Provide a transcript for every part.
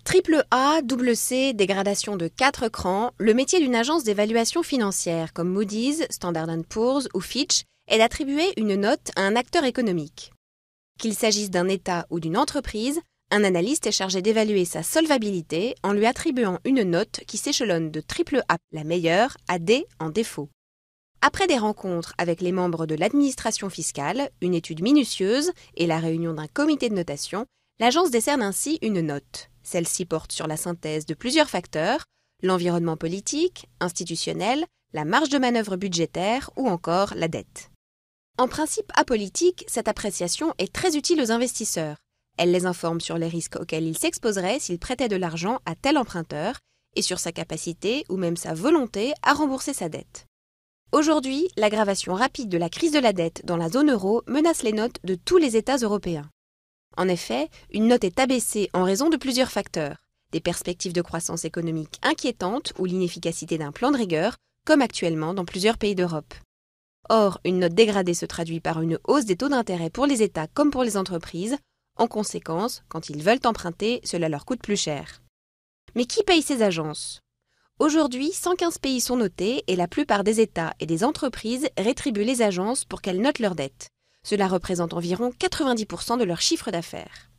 Triple A, double C, dégradation de 4 crans, le métier d'une agence d'évaluation financière comme Moody's, Standard & Poor's ou Fitch est d'attribuer une note à un acteur économique. Qu'il s'agisse d'un État ou d'une entreprise, un analyste est chargé d'évaluer sa solvabilité en lui attribuant une note qui s'échelonne de triple A, la meilleure, à D en défaut. Après des rencontres avec les membres de l'administration fiscale, une étude minutieuse et la réunion d'un comité de notation, l'agence décerne ainsi une note. Celle-ci porte sur la synthèse de plusieurs facteurs, l'environnement politique, institutionnel, la marge de manœuvre budgétaire ou encore la dette. En principe apolitique, cette appréciation est très utile aux investisseurs. Elle les informe sur les risques auxquels ils s'exposeraient s'ils prêtaient de l'argent à tel emprunteur et sur sa capacité ou même sa volonté à rembourser sa dette. Aujourd'hui, l'aggravation rapide de la crise de la dette dans la zone euro menace les notes de tous les États européens. En effet, une note est abaissée en raison de plusieurs facteurs, des perspectives de croissance économique inquiétantes ou l'inefficacité d'un plan de rigueur, comme actuellement dans plusieurs pays d'Europe. Or, une note dégradée se traduit par une hausse des taux d'intérêt pour les États comme pour les entreprises. En conséquence, quand ils veulent emprunter, cela leur coûte plus cher. Mais qui paye ces agences ? Aujourd'hui, 115 pays sont notés et la plupart des États et des entreprises rétribuent les agences pour qu'elles notent leurs dettes. Cela représente environ 90% de leur chiffre d'affaires.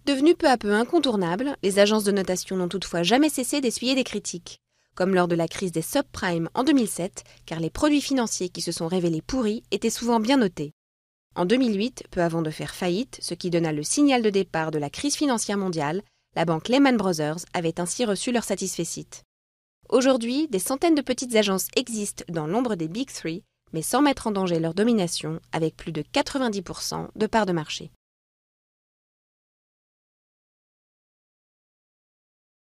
Devenues peu à peu incontournables, les agences de notation n'ont toutefois jamais cessé d'essuyer des critiques, comme lors de la crise des subprimes en 2007, car les produits financiers qui se sont révélés pourris étaient souvent bien notés. En 2008, peu avant de faire faillite, ce qui donna le signal de départ de la crise financière mondiale, la banque Lehman Brothers avait ainsi reçu leur satisfecit. Aujourd'hui, des centaines de petites agences existent dans l'ombre des Big Three, mais sans mettre en danger leur domination, avec plus de 90% de parts de marché.